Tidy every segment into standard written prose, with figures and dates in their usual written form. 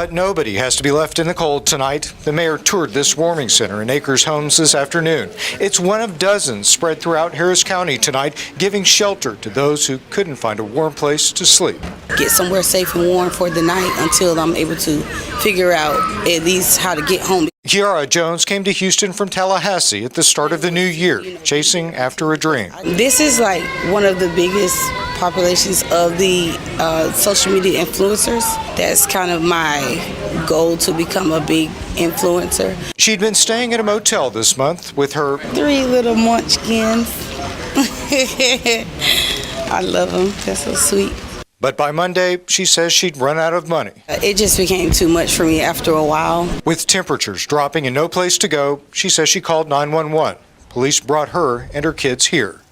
But nobody has to be left in the cold tonight. The mayor toured this warming center in Acres Homes this afternoon. It's one of dozens spread throughout Harris County tonight, giving shelter to those who couldn't find a warm place to sleep. Get somewhere safe and warm for the night until I'm able to figure out at least how to get home. Kiara Jones came to Houston from Tallahassee at the start of the new year, chasing after a dream. This is like one of the biggest populations of the social media influencers. That's kind of my goal, to become a big influencer. She'd been staying at a motel this month with her 3 little munchkins. I love them. They're so sweet. But by Monday, she says she'd run out of money. It just became too much for me after a while. With temperatures dropping and no place to go, she says she called 911. Police brought her and her kids here.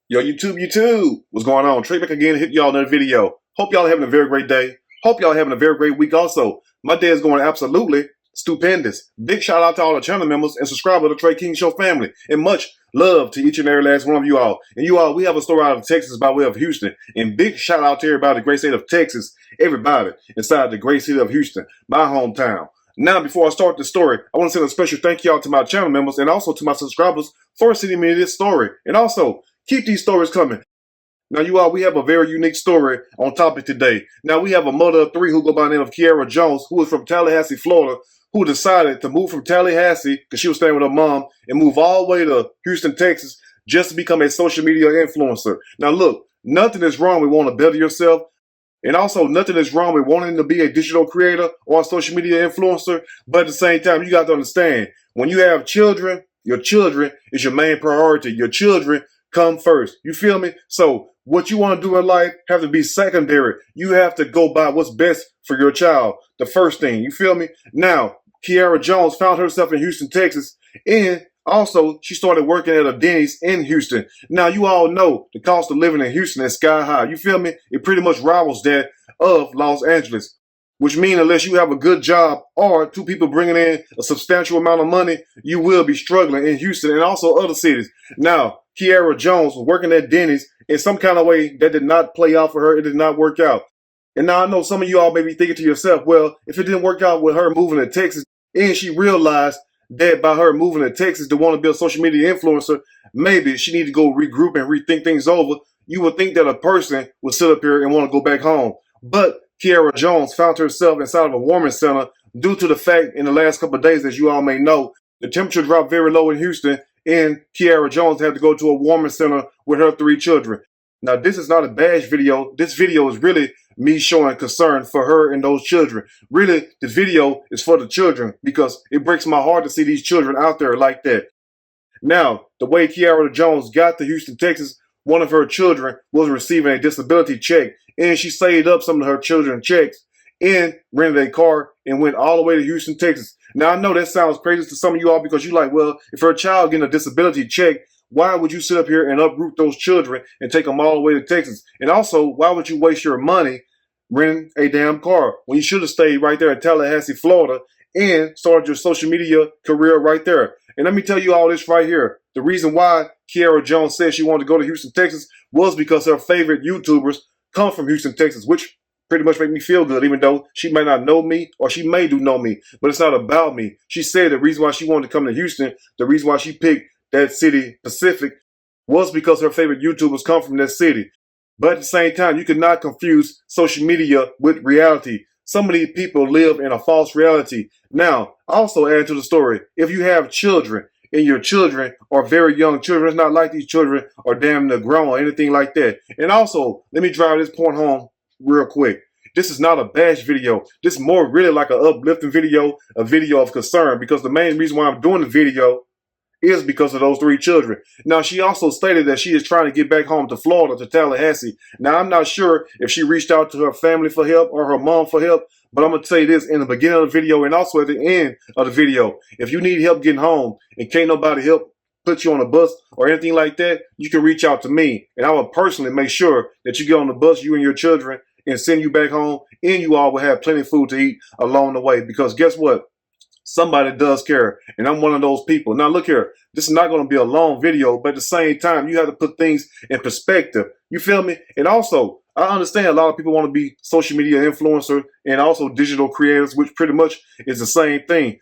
Yo, YouTube, what's going on? Trey back again, hit y'all another video. Hope y'all having a very great day. Hope y'all having a very great week also. My day is going absolutely stupendous. Big shout out to all the channel members and subscribers of the Trey King Show family. And much love to each and every last one of you all. And you all, we have a story out of Texas by way of Houston. And big shout out to everybody in the great state of Texas. Everybody inside the great city of Houston, my hometown. Now, before I start the story, I want to send a special thank you out to my channel members and also to my subscribers for sending me this story. And also, keep these stories coming. Now, you all, we have a very unique story on topic today. Now, we have a mother of 3 who go by the name of Kiara Jones, who is from Tallahassee, Florida, who decided to move from Tallahassee, because she was staying with her mom, and move all the way to Houston, Texas, just to become a social media influencer. Now, look, nothing is wrong with wanting to better yourself. And also, nothing is wrong with wanting to be a digital creator or a social media influencer. But at the same time, you got to understand, when you have children, your children is your main priority. Your children come first. You feel me? So what you want to do in life have to be secondary. You have to go by what's best for your child. The first thing. You feel me? Now, Kiara Jones found herself in Houston, Texas, and also she started working at a Denny's in Houston. Now, you all know the cost of living in Houston is sky high. You feel me? It pretty much rivals that of Los Angeles, which means unless you have a good job or 2 people bringing in a substantial amount of money, you will be struggling in Houston and also other cities. Now, Kiara Jones was working at Denny's in some kind of way that did not play out for her. It did not work out. And now I know some of you all may be thinking to yourself, well, if it didn't work out with her moving to Texas, and she realized that by her moving to Texas to want to be a social media influencer, maybe she need to go regroup and rethink things over. You would think that a person would sit up here and want to go back home. But Kiara Jones found herself inside of a warming center due to the fact in the last couple of days, as you all may know, the temperature dropped very low in Houston, and Kiara Jones had to go to a warming center with her 3 children. Now, this is not a bash video. This video is really me showing concern for her and those children. Really, the video is for the children because it breaks my heart to see these children out there like that. Now, the way Kiara Jones got to Houston, Texas, one of her children was receiving a disability check, and she saved up some of her children's checks and rented a car and went all the way to Houston, Texas. Now, I know that sounds crazy to some of you all because you're like, well, if her child getting a disability check, why would you sit up here and uproot those children and take them all the way to Texas? And also, why would you waste your money renting a damn car when you should have stayed right there in Tallahassee, Florida, and started your social media career right there? And let me tell you all this right here. The reason why Kiara Jones said she wanted to go to Houston, Texas was because her favorite YouTubers come from Houston, Texas, which pretty much make me feel good, even though she might not know me or she may do know me, but it's not about me. She said the reason why she wanted to come to Houston, the reason why she picked that city, Pacific, was because her favorite YouTubers come from that city. But at the same time, you cannot confuse social media with reality. Some of these people live in a false reality. Now, also add to the story, if you have children and your children are very young children, it's not like these children are damn near grown or anything like that. And also, let me drive this point home real quick. This is not a bash video. This is more really like an uplifting video, a video of concern, because the main reason why I'm doing the video is because of those 3 children. Now, she also stated that she is trying to get back home to Florida, to Tallahassee. Now, I'm not sure if she reached out to her family for help or her mom for help, but I'm going to tell you this in the beginning of the video and also at the end of the video. If you need help getting home and can't nobody help put you on a bus or anything like that, you can reach out to me. And I will personally make sure that you get on the bus, you and your children, and send you back home, and you all will have plenty of food to eat along the way. Because guess what? Somebody does care, and I'm one of those people. Now, look here. This is not going to be a long video, but at the same time, you have to put things in perspective. You feel me? And also, I understand a lot of people want to be social media influencer and also digital creators, which pretty much is the same thing.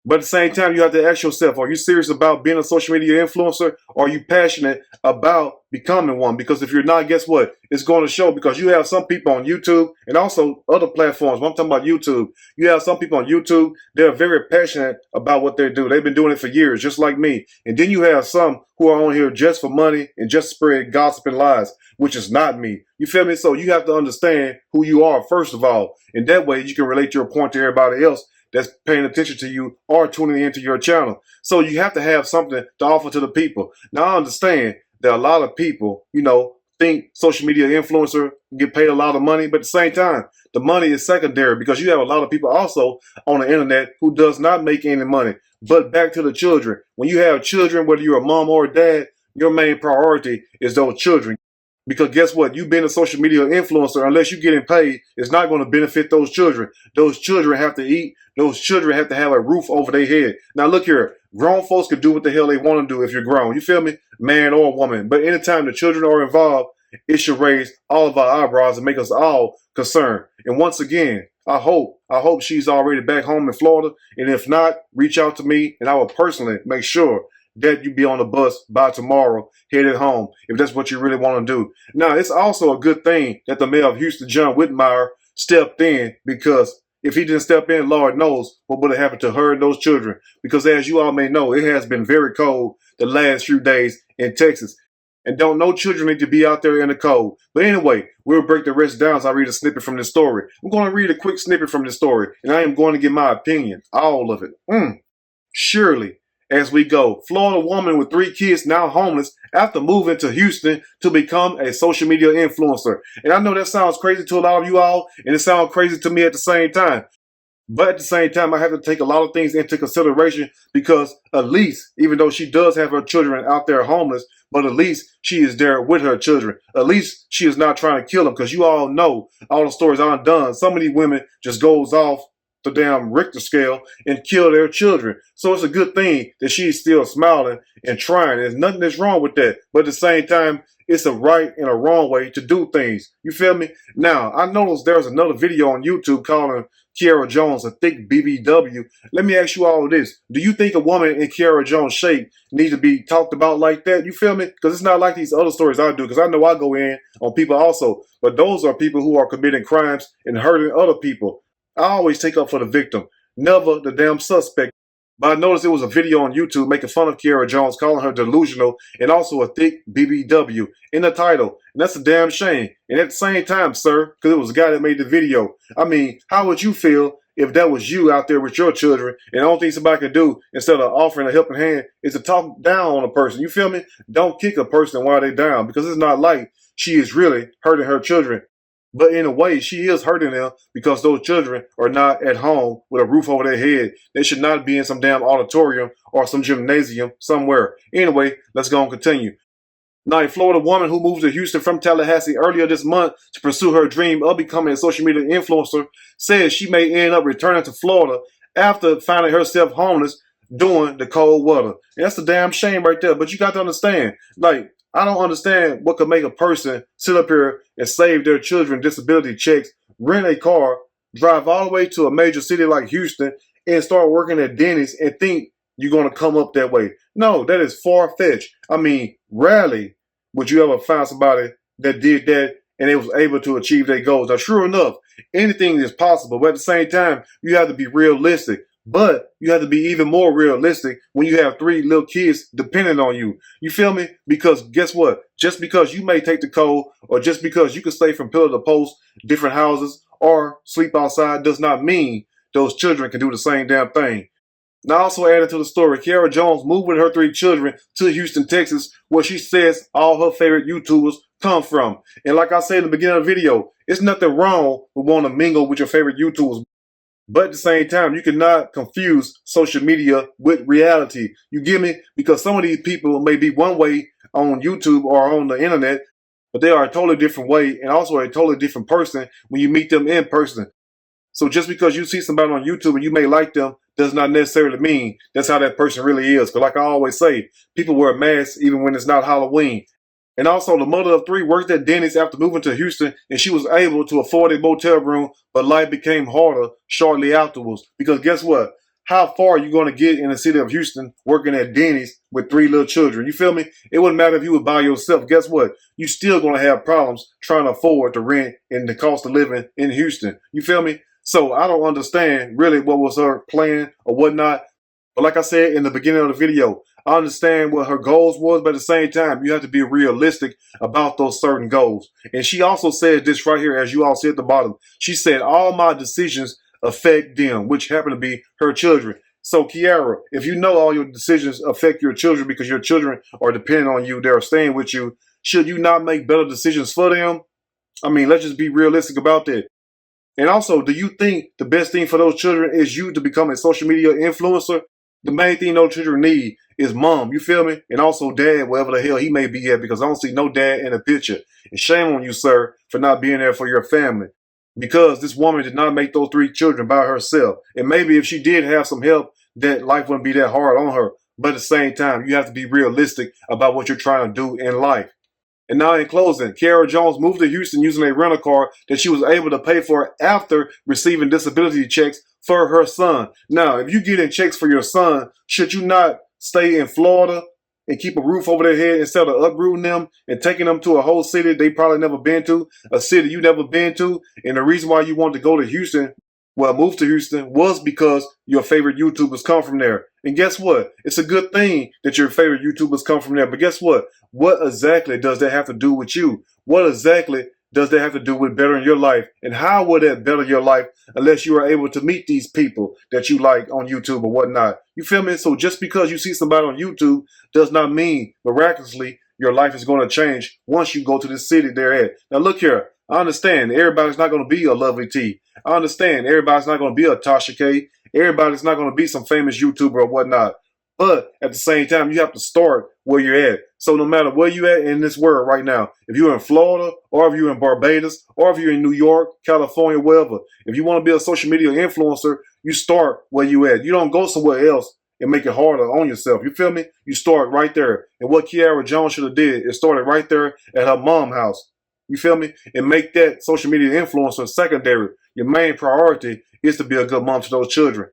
But at the same time, you have to ask yourself, are you serious about being a social media influencer? Or are you passionate about becoming one? Because if you're not, guess what? It's going to show, because you have some people on YouTube and also other platforms. When I'm talking about YouTube, you have some people on YouTube, they're very passionate about what they do. They've been doing it for years, just like me. And then you have some who are on here just for money and just spread gossip and lies, which is not me. You feel me? So you have to understand who you are, first of all. And that way you can relate your point to everybody else that's paying attention to you or tuning into your channel. So you have to have something to offer to the people. Now, I understand that a lot of people, think social media influencer get paid a lot of money, but at the same time, the money is secondary, because you have a lot of people also on the internet who does not make any money. But back to the children. When you have children, whether you're a mom or a dad, your main priority is those children. Because guess what? You being a social media influencer, unless you're getting paid, it's not going to benefit those children. Those children have to eat. Those children have to have a roof over their head. Now, look here. Grown folks can do what the hell they want to do if you're grown. You feel me? Man or woman. But anytime the children are involved, it should raise all of our eyebrows and make us all concerned. And once again, I hope she's already back home in Florida. And if not, reach out to me and I will personally make sure that you be on the bus by tomorrow, headed home, if that's what you really want to do. Now, it's also a good thing that the mayor of Houston, John Whitmire, stepped in, because if he didn't step in, Lord knows what would have happened to her and those children. Because as you all may know, it has been very cold the last few days in Texas. And don't no children need to be out there in the cold. But anyway, we'll break the rest down as I read a snippet from this story. I'm going to read a quick snippet from this story, and I am going to give my opinion, all of it. Surely, as we go, Florida woman with 3 kids now homeless after moving to Houston to become a social media influencer. And I know that sounds crazy to a lot of you all, and it sounds crazy to me at the same time. But at the same time, I have to take a lot of things into consideration, because at least, even though she does have her children out there homeless, but at least she is there with her children. At least she is not trying to kill them, because you all know all the stories I've done. Some of these women just goes off the damn Richter scale and kill their children. So it's a good thing that she's still smiling and trying. There's nothing that's wrong with that. But at the same time, it's a right and a wrong way to do things. You feel me? Now, I noticed there's another video on YouTube calling Kiara Jones a thick BBW. Let me ask you all this. Do you think a woman in Kiara Jones' shape needs to be talked about like that? You feel me? Because it's not like these other stories I do, because I know I go in on people also. But those are people who are committing crimes and hurting other people. I always take up for the victim, never the damn suspect. But I noticed it was a video on YouTube making fun of Kiara Jones, calling her delusional and also a thick BBW in the title. And that's a damn shame. And at the same time, sir, because it was a guy that made the video, I mean, how would you feel if that was you out there with your children, and the only thing somebody can do instead of offering a helping hand is to talk down on a person? You feel me? Don't kick a person while they're down, because it's not like she is really hurting her children. But in a way, she is hurting them, because those children are not at home with a roof over their head. They should not be in some damn auditorium or some gymnasium somewhere. Anyway, let's go and continue. Now, a Florida woman who moved to Houston from Tallahassee earlier this month to pursue her dream of becoming a social media influencer says she may end up returning to Florida after finding herself homeless during the cold weather. And that's a damn shame right there. But you got to understand, like, I don't understand what could make a person sit up here and save their children disability checks, rent a car, drive all the way to a major city like Houston, and start working at Denny's and think you're going to come up that way. No, that is far-fetched. I mean, rarely would you ever find somebody that did that and they was able to achieve their goals. Now, sure enough, anything is possible, but at the same time, you have to be realistic. But you have to be even more realistic when you have 3 little kids depending on you. You feel me? Because guess what? Just because you may take the cold, or just because you can stay from pillar to post, different houses, or sleep outside, does not mean those children can do the same damn thing. Now, also added to the story, Kiara Jones moved with her 3 children to Houston, Texas, where she says all her favorite YouTubers come from. And like I said in the beginning of the video, it's nothing wrong with wanting to mingle with your favorite YouTubers. But at the same time, you cannot confuse social media with reality. You get me? Because some of these people may be one way on YouTube or on the internet, but they are a totally different way, and also a totally different person when you meet them in person. So just because you see somebody on YouTube and you may like them does not necessarily mean that's how that person really is. Because like I always say, people wear masks even when it's not Halloween. And also, the mother of three worked at Denny's after moving to Houston, and she was able to afford a motel room, but life became harder shortly afterwards. Because guess what? How far are you going to get in the city of Houston working at Denny's with three little children? You feel me? It wouldn't matter if you were by yourself. Guess what? You still going to have problems trying to afford the rent and the cost of living in Houston. You feel me? So I don't understand really what was her plan or whatnot. But like I said in the beginning of the video, I understand what her goals was, but at the same time, you have to be realistic about those certain goals. And she also said this right here, as you all see at the bottom. She said, all my decisions affect them, which happen to be her children. So Kiara, if you know all your decisions affect your children because your children are dependent on you, they're staying with you, should you not make better decisions for them? I mean, let's just be realistic about that. And also, do you think the best thing for those children is you to become a social media influencer? The main thing those children need is mom, you feel me? And also dad, wherever the hell he may be at, because I don't see no dad in the picture. And shame on you, sir, for not being there for your family. Because this woman did not make those three children by herself. And maybe if she did have some help, that life wouldn't be that hard on her. But at the same time, you have to be realistic about what you're trying to do in life. And now in closing, Kiara Jones moved to Houston using a rental car that she was able to pay for after receiving disability checks for her son. Now, if you get in checks for your son, should you not stay in Florida and keep a roof over their head instead of uprooting them and taking them to a whole city they probably never been to, a city you never been to? And the reason why you want to go to Houston, well, move to Houston, was because your favorite YouTubers come from there. And guess what? It's a good thing that your favorite YouTubers come from there. But guess what? What exactly does that have to do with you? What exactly does that have to do with bettering your life? And how would that better your life unless you are able to meet these people that you like on YouTube or whatnot? You feel me? So just because you see somebody on YouTube does not mean miraculously your life is going to change once you go to the city they're at. Now look here. I understand everybody's not going to be a Lovely T. I understand everybody's not going to be a Tasha K. Everybody's not going to be some famous YouTuber or whatnot. But at the same time, you have to start where you're at. So no matter where you're at in this world right now, if you're in Florida, or if you're in Barbados, or if you're in New York, California, wherever, if you want to be a social media influencer, you start where you're at. You don't go somewhere else and make it harder on yourself. You feel me? You start right there. And what Kiara Jones should have did is started right there at her mom's house. You feel me? And make that social media influencer secondary. Your main priority is to be a good mom to those children.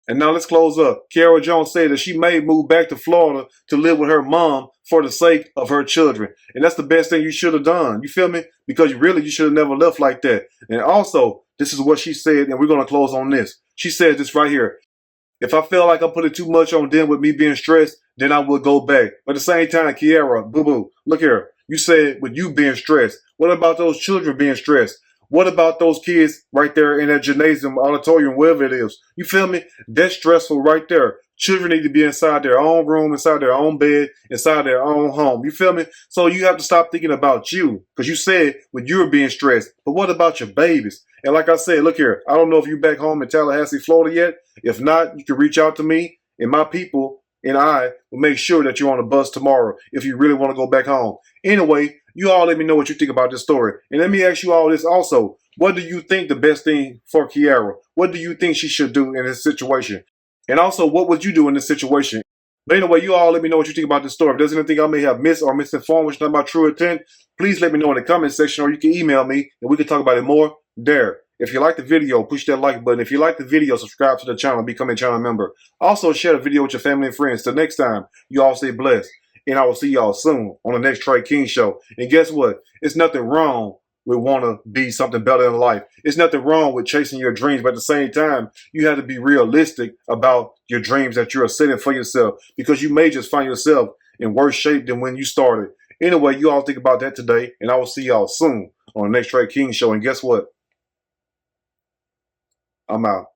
And now let's close up. Kiara Jones said that she may move back to Florida to live with her mom for the sake of her children. And that's the best thing you should have done. You feel me? Because you should have never left like that. And also, this is what she said, and we're going to close on this. She said this right here. If I feel like I'm putting too much on them with me being stressed, then I will go back. But at the same time, Kiara, boo-boo, look here. You said with you being stressed. What about those children being stressed? What about those kids right there in that gymnasium, auditorium, wherever it is? You feel me? That's stressful right there. Children need to be inside their own room, inside their own bed, inside their own home. You feel me? So you have to stop thinking about you, because you said when you were being stressed. But what about your babies? And like I said, look here. I don't know if you're back home in Tallahassee, Florida yet. If not, you can reach out to me and my people, and I will make sure that you're on the bus tomorrow if you really want to go back home. Anyway, you all let me know what you think about this story. And let me ask you all this also. What do you think the best thing for Kiara? What do you think she should do in this situation? And also, what would you do in this situation? But anyway, you all let me know what you think about this story. If there's anything I may have missed or misinformed, which is not my true intent, please let me know in the comment section, or you can email me and we can talk about it more there. If you like the video, push that like button. If you like the video, subscribe to the channel, become a channel member. Also, share the video with your family and friends. Till next time, you all stay blessed. And I will see y'all soon on the next Trey King Show. And guess what? It's nothing wrong with want to be something better in life. It's nothing wrong with chasing your dreams. But at the same time, you have to be realistic about your dreams that you are setting for yourself, because you may just find yourself in worse shape than when you started. Anyway, you all think about that today. And I will see y'all soon on the next Trey King Show. And guess what? I'm out.